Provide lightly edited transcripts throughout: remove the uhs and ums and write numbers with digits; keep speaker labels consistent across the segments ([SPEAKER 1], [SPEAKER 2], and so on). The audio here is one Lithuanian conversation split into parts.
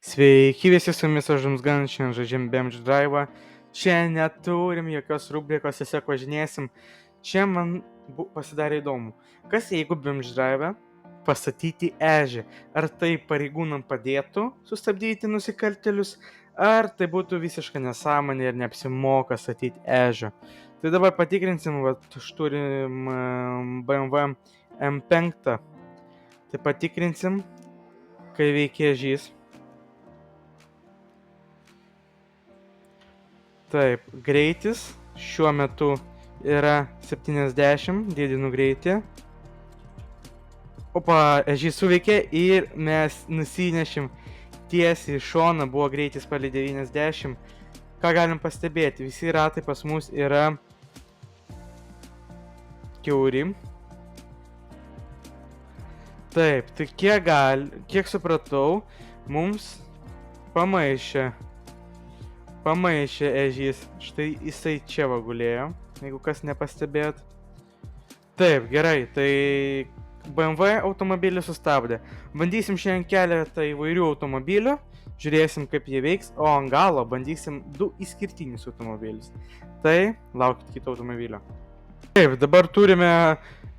[SPEAKER 1] Sveiki visi, su jumis aš Žumsgan, šiandien žaidžiam BMX Drive'ą. Šiandien neturim jokios rubrikos, tiesiog važinėsim. Šiandien man pasidarė įdomu, kas jeigu BMX Drive'e pastatyti ežį. Ar tai pareigūnam padėtų sustabdyti nusikaltėlius, ar tai būtų visiška nesąmonė ir neapsimoka statyti ežio. Tai dabar patikrinsim, turim BMW M5. Tai patikrinsim, kai veikia ežys. Taip, greitis šiuo metu yra 70, didinu greitį. Opa, ežys suveikė ir mes nusinešim tiesiai į šoną, buvo greitis palei 90. Ką galim pastebėti, visi ratai pas mus yra kiauri. Taip, tai kiek supratau, mums pamaišė ežys. Štai jisai čia va gulėjo, jeigu kas nepastebėt. Taip, gerai, tai BMW automobilį sustabdė. Bandysim šiandien keletą įvairių automobilių, žiūrėsim kaip jie veiks, o ant galo bandysim 2 išskirtinius automobilius. Tai laukit kito automobilio. Taip, dabar turime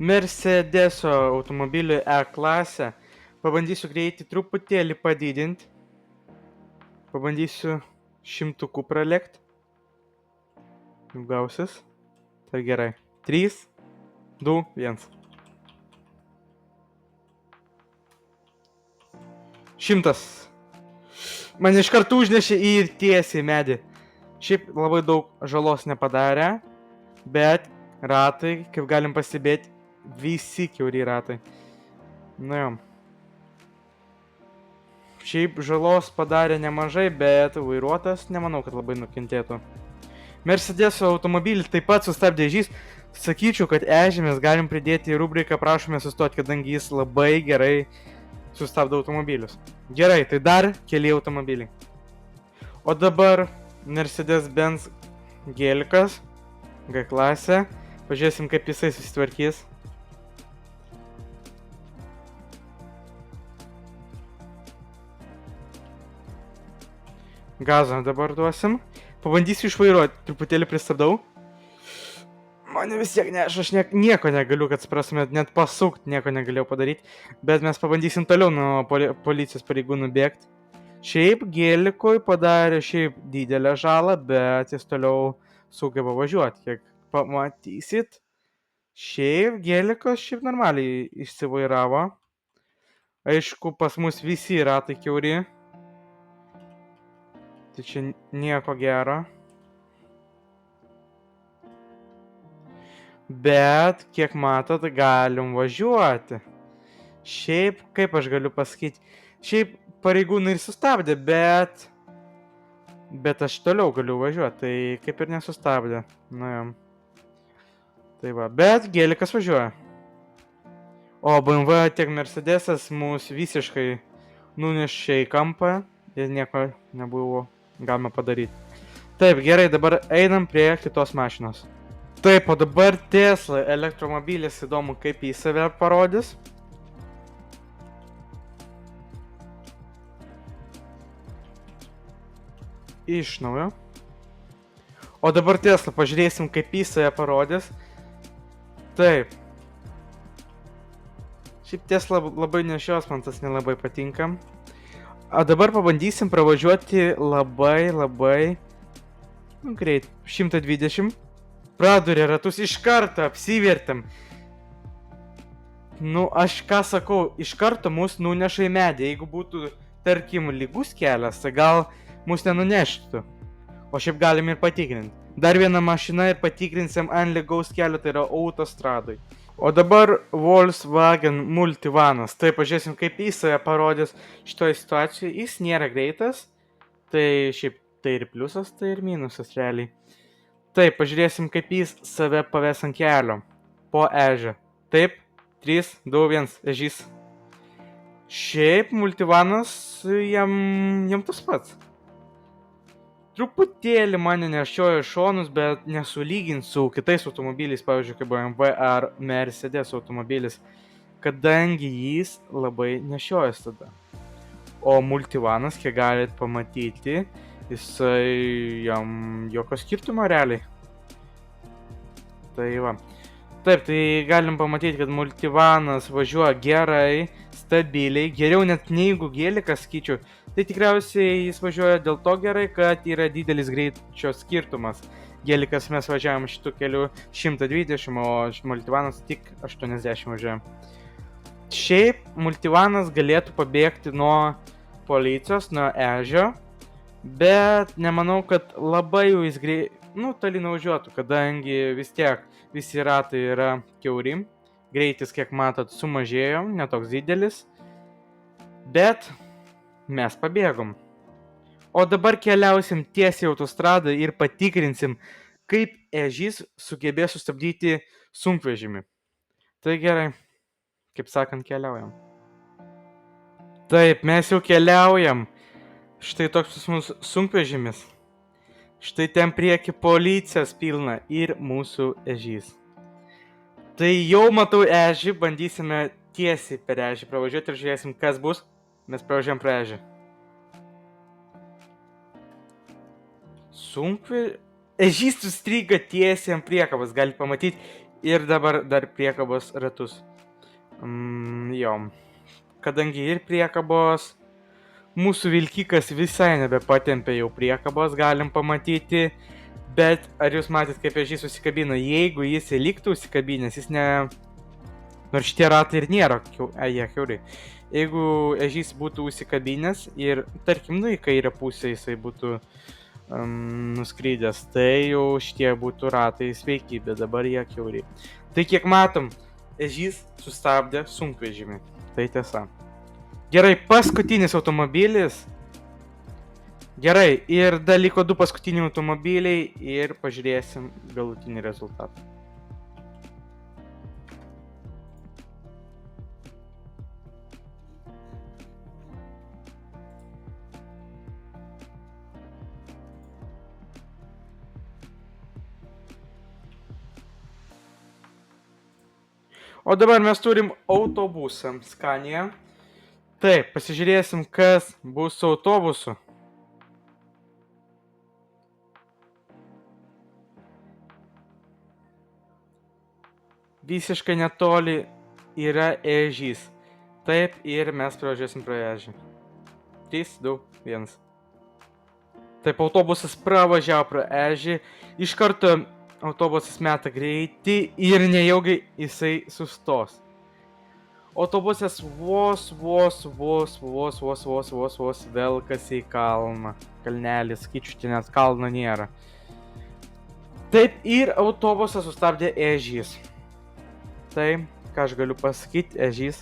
[SPEAKER 1] Mercedeso automobilį E-klasę. Pabandysiu greitį truputėlį padidinti. Pabandysiu 100 pralėkt. Gausis. Tai gerai. 3, 2, 1. 100. Mane iš karto užnešė ir tiesiai medį. Šiaip labai daug žalos nepadarė, bet ratai, kaip galim pastebėti, visi kiauri ratai. Nu jo. Šiaip žalos padarė nemažai, bet vairuotojas nemanau, kad labai nukentėtų. Mercedeso automobilį taip pat sustabdė ežys. Sakyčiau, kad ežį mes galim pridėti į rubriką prašome sustoti, kadangi jis labai gerai sustabdo automobilius. Gerai, tai dar keli automobiliai. O dabar Mercedes-Benz Gelikas, G klasė. Pažiūrėsim, kaip jisai susitvarkys. Gazą dabar duosim. Pabandysiu išvairuoti, truputėlį pristabdau. Mane vis tiek aš nieko negaliu, kad suprastumėt, net pasukti nieko negalėjau padaryti. Bet mes pabandysim toliau nuo policijos pareigūnų bėgti. Šiaip Gelikui padarė šiaip didelę žalą, bet jis toliau sugeba važiuoti, kiek pamatysit. Šiaip Gelikas šiaip normaliai išsivairavo. Aišku, pas mus visi ratai kiauri. Tai čia nieko gero. Bet, kiek matot, galim važiuoti. Šiaip, kaip aš galiu pasakyti, šiaip pareigūnai ir sustabdė, bet aš toliau galiu važiuoti, tai kaip ir nesustabdė. Nu jo. Tai va, bet Gelikas važiuoja. O BMW tiek Mercedesas mus visiškai nunešė į kampą ir nieko nebuvo galima padaryti. Taip, gerai, dabar einam prie kitos mašinos. Taip, o dabar Tesla elektromobilis, įdomu, kaip jį save parodys. Iš naujo. O dabar Tesla, pažiūrėsim, kaip jį save parodys. Taip. Šiaip Tesla labai nešios, man tas nelabai patinka. O dabar pabandysim pravažiuoti labai greit. 120. Pradurė ratus, iš karto apsivertėm. Nu, aš ką sakau, iš karto mus nuneša į medį. Jeigu būtų, tarkim, lygus kelias, tai gal mus nenuneštų. O šiaip galim ir patikrinti. Dar viena mašina ir patikrinsim ant lygaus kelio, tai yra autostradai. O dabar Volkswagen Multivanas. Tai pažiūrėsim, kaip jis save parodys šitoje situacijoje. Jis nėra greitas. Tai šiaip tai ir pliusas, tai ir minusas realiai. Taip, pažiūrėsim, kaip jis save paves ant kelio. Po ežio. Taip, 3, 2, 1, ežys. Šiaip Multivanas jam tas pats. Truputėlį mane nešiojo šonus, bet nesulygint su kitais automobiliais, pavyzdžiui, kaip BMW ar Mercedes automobilis, kadangi jis labai nešiojas tada. O multivanas, kiek galit pamatyti, jisai jam jokio skirtumo realiai. Tai va. Taip, tai galim pamatyti, kad multivanas važiuoja gerai, stabiliai, geriau net neigu gelikas, sakyčiau. Tai tikriausiai jis važiuoja dėl to gerai, kad yra didelis greičio skirtumas. Gelikas mes važiavam šitų kelių 120, o multivanas tik 80 važiuoja. Šiaip multivanas galėtų pabėgti nuo policijos, nuo ežio, bet nemanau, kad labai jau jis toli nuvažiuotų, kadangi vis tiek visi ratai yra kiauri, greitis, kiek matot, sumažėjo, netoks didelis, bet mes pabėgom. O dabar keliausim tiesiai autostradą ir patikrinsim, kaip ežys sugebės sustabdyti sunkvežimį. Tai gerai, kaip sakant, keliaujam. Taip, mes jau keliaujam. Štai toks pas mus sunkvežimis. Štai ten prieki policijos pilna ir mūsų ežys. Tai jau matau ežį, bandysime tiesiai per ežį pravažiuoti ir žiūrėsim, kas bus. Mes pravažiuojam pro ežį. Ežys sustriga tiesiai ant priekabos, galite pamatyti. Ir dabar dar priekabos ratus. Jo. Kadangi ir priekabos, mūsų vilkikas visai nebepatempia jau priekabos, galim pamatyti. Bet ar jūs matėt, kaip ežys susikabino? Jeigu jis liktų užsikabinęs, jis ne... Nors šitie ratai ir nėra kiauri. Jeigu ežys būtų užsikabinęs ir, tarkim, į kairę pusę jisai būtų nuskrydęs, tai jau šitie būtų ratai sveiki, bet dabar jie kiauri. Tai kiek matom, ežys sustabdė sunkvežimį. Tai tiesa. Gerai, paskutinis automobilis. Gerai, ir dar liko 2 paskutiniai automobiliai ir pažiūrėsim galutinį rezultatą. O dabar mes turim autobusą Scania. Taip, pasižiūrėsim, kas bus su autobusu. Visiškai netoli yra ežys. Taip, ir mes pravažiuosim pro ežį. 3, 2, 1. Taip, autobusas pravažiavo pro ežį. Iš karto autobusas meta greitį ir nejaugi jisai sustos. Autobusas vos velkasi į kalną. Kalnelis, sakyčiau, čia net kalno nėra. Taip, ir autobusą sustabdė ežys. Tai, ką aš galiu pasakyti, ežys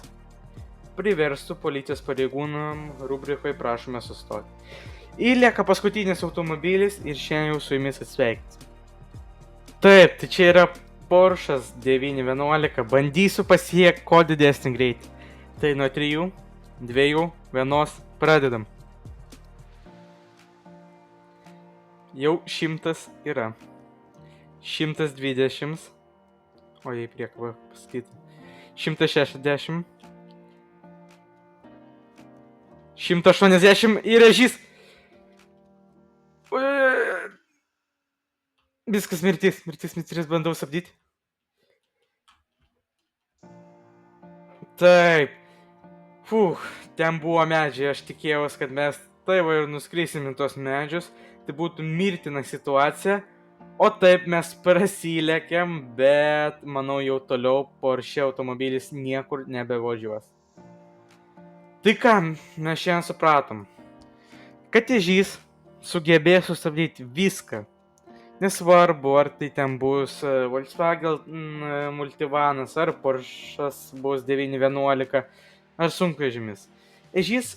[SPEAKER 1] priverstų policijos pareigūnam rubrikoje prašome sustoti. Ir lieka paskutinis automobilis ir šiandien jau su jumis atsveikins. Taip, tai čia yra Porsche'as 911, bandysiu pasiekti kuo didesnį greitį. Tai nuo 3, 2, 1, pradedam. Jau 100 yra. 120. O jei priekabą pasakyti. 160. 180 ir ežys. Viskas mirtis, bandau stabdyti. Taip. Ten buvo medžiai, aš tikėjausi, kad mes tai va ir nuskrisim į tos medžius. Tai būtų mirtina situacija. O taip mes prasilėkėm, bet manau jau toliau Porsche automobilis niekur nebevažiuos. Tai ką, mes šiandien supratom, kad ežys sugebės sustabdyti viską. Nesvarbu, ar tai ten bus Volkswagen multivanas, ar Porsche'as bus 911, ar sunkvežimis. Ežys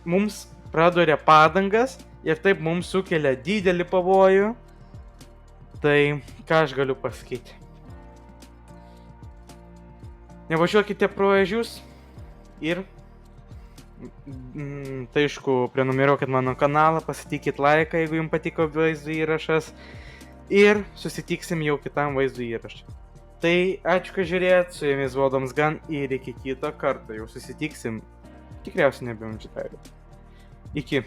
[SPEAKER 1] mums praduria padangas ir taip mums sukelia didelį pavojų. Tai ką aš galiu pasakyti? Nevažiuokite pro ežius ir tai aišku, prenumeruokit mano kanalą, pasitikit laiką, jeigu jums patiko vaizdo įrašas ir susitiksim jau kitam vaizdo įrašui. Tai ačiū, kad žiūrėjot, su jumis buvo Doms Gun ir iki kito karto, jau susitiksim Tikriausiai nebejaučiu tai. Iki.